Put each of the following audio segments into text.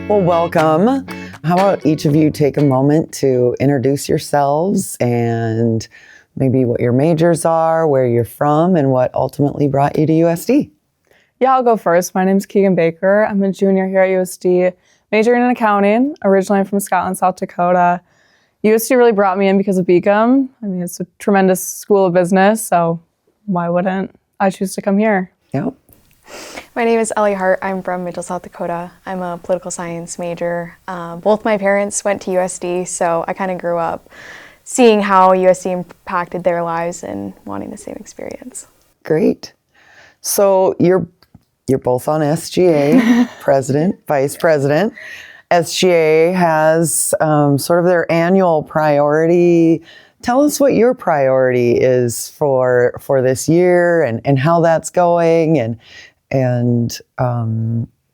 Well, welcome. How about each of you take a moment to introduce yourselves and maybe what your majors are, where you're from, and what ultimately brought you to USD. Yeah, I'll go first. My name's Keegan Baker. I'm a junior here at USD, majoring in accounting. Originally, I'm from Scotland, South Dakota. USD really brought me in because of Beacom. I mean, it's a tremendous school of business, so why wouldn't I choose to come here? Yep. My name is Ellie Hart. I'm from Mitchell, South Dakota. I'm a political science major. Both my parents went to USD, so I kind of grew up seeing how USD impacted their lives and wanting the same experience. Great. So you're both on SGA, president, vice president. SGA has sort of their annual priority. Tell us what your priority is for this year and how that's going and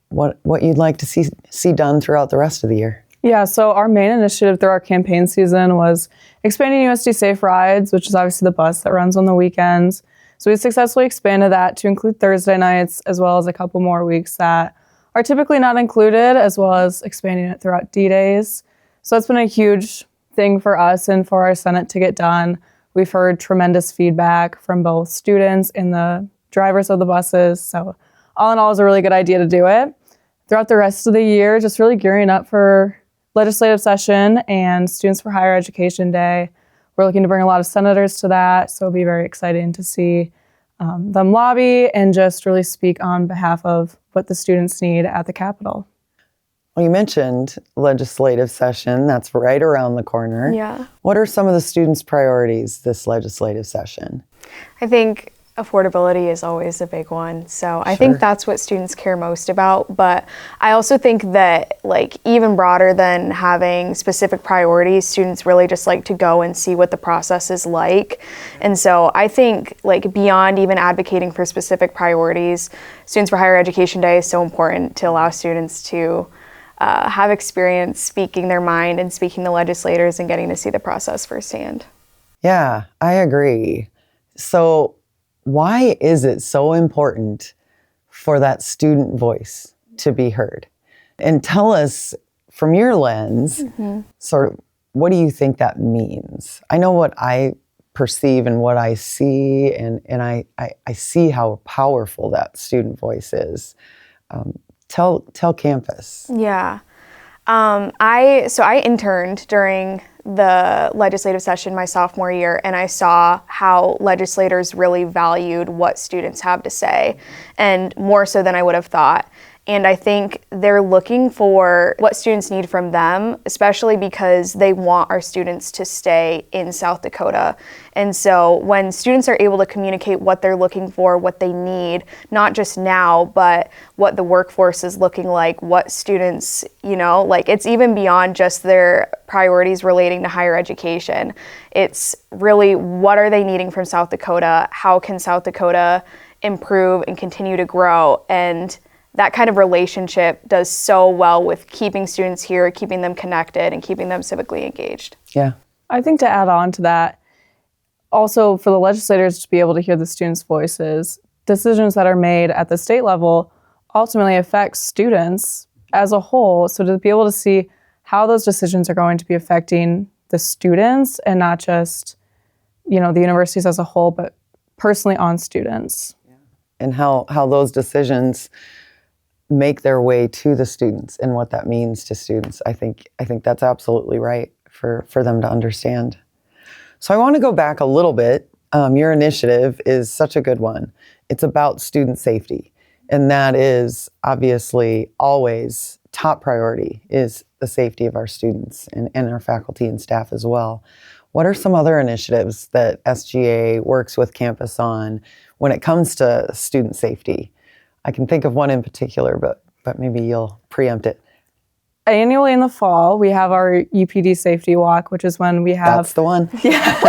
what you'd like to see done throughout the rest of the year. Yeah, so our main initiative through our campaign season was expanding USD Safe Rides, which is obviously the bus that runs on the weekends. So we successfully expanded that to include Thursday nights, as well as a couple more weeks that are typically not included, as well as expanding it throughout D-Days. So it's been a huge thing for us and for our Senate to get done. We've heard tremendous feedback from both students and the drivers of the buses. So all in all, it was a really good idea to do it. Throughout the rest of the year, just really gearing up for legislative session and Students for Higher Education Day. We're looking to bring a lot of senators to that, so it'll be very exciting to see them lobby and just really speak on behalf of what the students need at the Capitol. Well, you mentioned legislative session. That's right around the corner. Yeah. What are some of the students' priorities this legislative session? I think affordability is always a big one. So I think that's what students care most about. But I also think that, like, even broader than having specific priorities, students really just like to go and see what the process is like. And so I think, like, beyond even advocating for specific priorities, Students for Higher Education Day is so important to allow students to have experience speaking their mind and speaking to legislators and getting to see the process firsthand. Yeah, I agree. So why is it so important for that student voice to be heard? And tell us from your lens, sort of, what do you think that means? I know what I perceive and what I see, and I see how powerful that student voice is. Tell campus. Yeah. I interned during the legislative session my sophomore year, and I saw how legislators really valued what students have to say, and more so than I would have thought. And I think they're looking for what students need from them, especially because they want our students to stay in South Dakota. And so when students are able to communicate what they're looking for, what they need, not just now, but what the workforce is looking like, what students, like, it's even beyond just their priorities relating to higher education. It's really, what are they needing from South Dakota? How can South Dakota improve and continue to grow? And that kind of relationship does so well with keeping students here, keeping them connected, and keeping them civically engaged. Yeah. I think to add on to that, also for the legislators to be able to hear the students' voices, decisions that are made at the state level ultimately affect students as a whole. So to be able to see how those decisions are going to be affecting the students and not just, the universities as a whole, but personally on students. Yeah. And how those decisions make their way to the students and what that means to students. I think that's absolutely right for them to understand. So I want to go back a little bit. Your initiative is such a good one. It's about student safety. And that is obviously always top priority, is the safety of our students and our faculty and staff as well. What are some other initiatives that SGA works with campus on when it comes to student safety? I can think of one in particular, but maybe you'll preempt it. Annually in the fall, we have our UPD safety walk, which is when we have... That's the one. Yeah.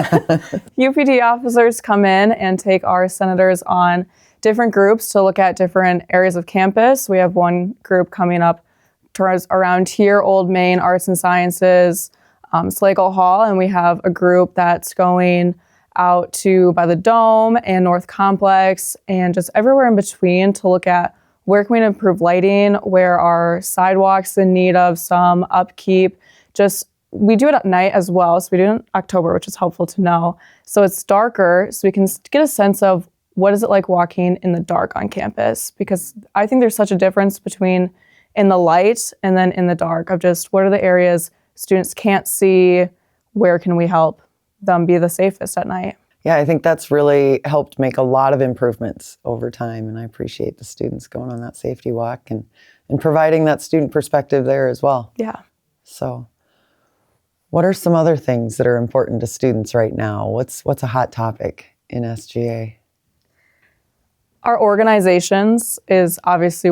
UPD officers come in and take our senators on different groups to look at different areas of campus. We have one group coming up towards around here, Old Main, Arts and Sciences, Slagle Hall, and we have a group that's going out to by the Dome and North Complex and just everywhere in between to look at where can we improve lighting, where are sidewalks in need of some upkeep. Just, we do it at night as well, so we do it in October, which is helpful to know. So it's darker, so we can get a sense of what is it like walking in the dark on campus, because I think there's such a difference between in the light and then in the dark of just what are the areas students can't see, where can we help them be the safest at night. Yeah, I think that's really helped make a lot of improvements over time, and I appreciate the students going on that safety walk and providing that student perspective there as well. Yeah. So what are some other things that are important to students right now? What's a hot topic in SGA? Our organizations is obviously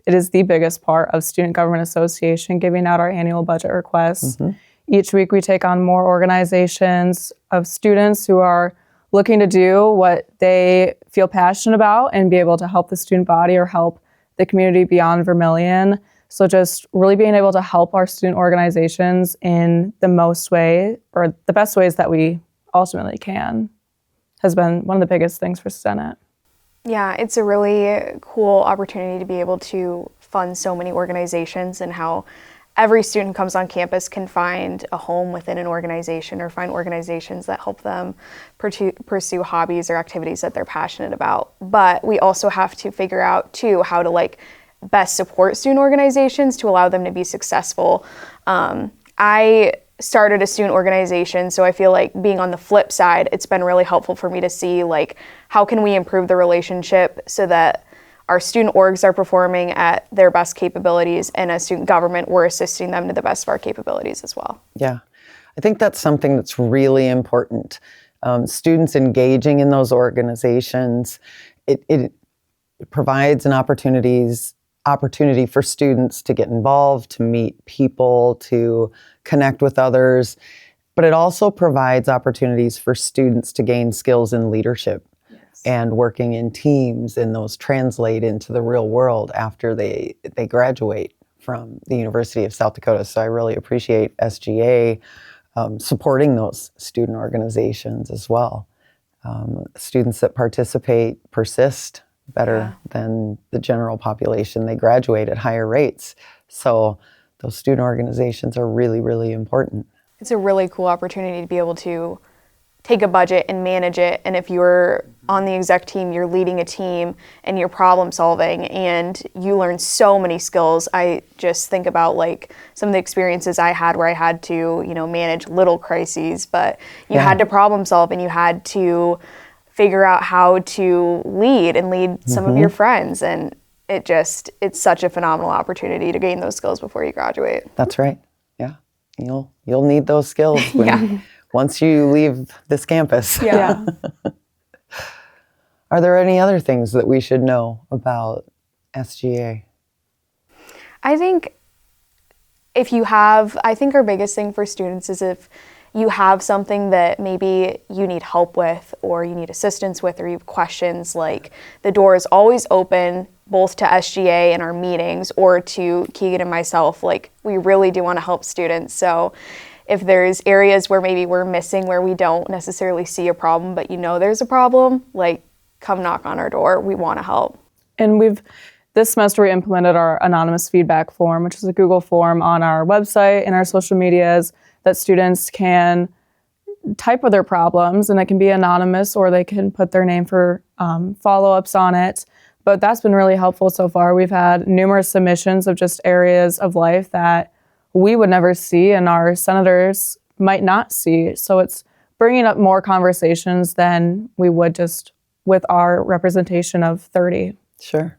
it is the biggest part of Student Government Association, giving out our annual budget requests. Mm-hmm. Each week we take on more organizations of students who are looking to do what they feel passionate about and be able to help the student body or help the community beyond Vermilion. So just really being able to help our student organizations in the most way, or the best ways that we ultimately can, has been one of the biggest things for Senate. Yeah, it's a really cool opportunity to be able to fund so many organizations, and how every student who comes on campus can find a home within an organization or find organizations that help them pursue hobbies or activities that they're passionate about. But we also have to figure out too how to best support student organizations to allow them to be successful. I started a student organization, so I feel like being on the flip side, it's been really helpful for me to see how can we improve the relationship so that our student orgs are performing at their best capabilities, and as student government, we're assisting them to the best of our capabilities as well. Yeah, I think that's something that's really important. Students engaging in those organizations, it provides an opportunity for students to get involved, to meet people, to connect with others, but it also provides opportunities for students to gain skills in leadership. Yes. And working in teams, and those translate into the real world after they graduate from the University of South Dakota. So I really appreciate SGA supporting those student organizations as well. Students that participate persist better than the general population. They graduate at higher rates. So those student organizations are really, really important. It's a really cool opportunity to be able to take a budget and manage it. And if you're on the exec team, you're leading a team and you're problem solving, and you learn so many skills. I just think about some of the experiences I had where I had to, manage little crises, but you had to problem solve, and you had to figure out how to lead some of your friends. And it's such a phenomenal opportunity to gain those skills before you graduate. That's right. Yeah. You'll need those skills once you leave this campus. Yeah. Are there any other things that we should know about SGA? I think our biggest thing for students is if you have something that maybe you need help with, or you need assistance with, or you have questions, the door is always open, both to SGA and our meetings, or to Keegan and myself. We really do want to help students. So if there's areas where maybe we're missing, where we don't necessarily see a problem, but there's a problem, come knock on our door. We want to help. And this semester we implemented our anonymous feedback form, which is a Google form on our website and our social medias that students can type of their problems, and it can be anonymous, or they can put their name for follow-ups on it. But that's been really helpful so far. We've had numerous submissions of just areas of life that we would never see and our senators might not see. So it's bringing up more conversations than we would just with our representation of 30. Sure.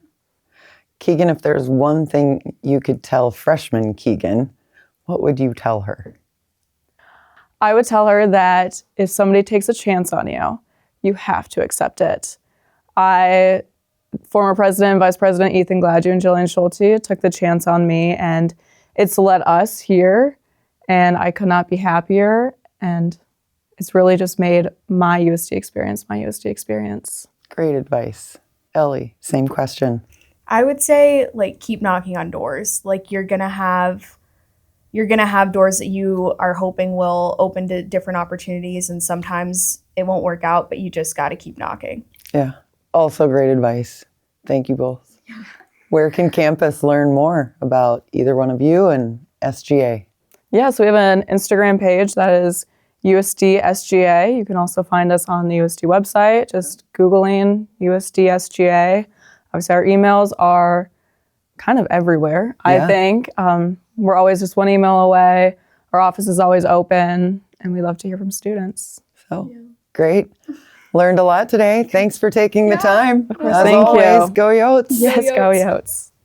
Keegan, if there's one thing you could tell freshman Keegan, what would you tell her? I would tell her that if somebody takes a chance on you, you have to accept it. Former President and Vice President Ethan Gladue and Jillian Schulte took the chance on me, and it's led us here, and I could not be happier, and it's really just made my USD experience. Great advice. Ellie, same question. I would say keep knocking on doors. You're gonna have doors that you are hoping will open to different opportunities, and sometimes it won't work out, but you just got to keep knocking. Yeah. Also great advice. Thank you both. Where can campus learn more about either one of you and SGA? Yeah, so we have an Instagram page that is USD SGA. You can also find us on the USD website, just Googling USD SGA. Obviously, our emails are kind of everywhere, I think. We're always just one email away. Our office is always open, and we love to hear from students. So great. Learned a lot today. Thanks for taking the time. Of course. As Thank always, you. go Yotes. Yes, go Yotes.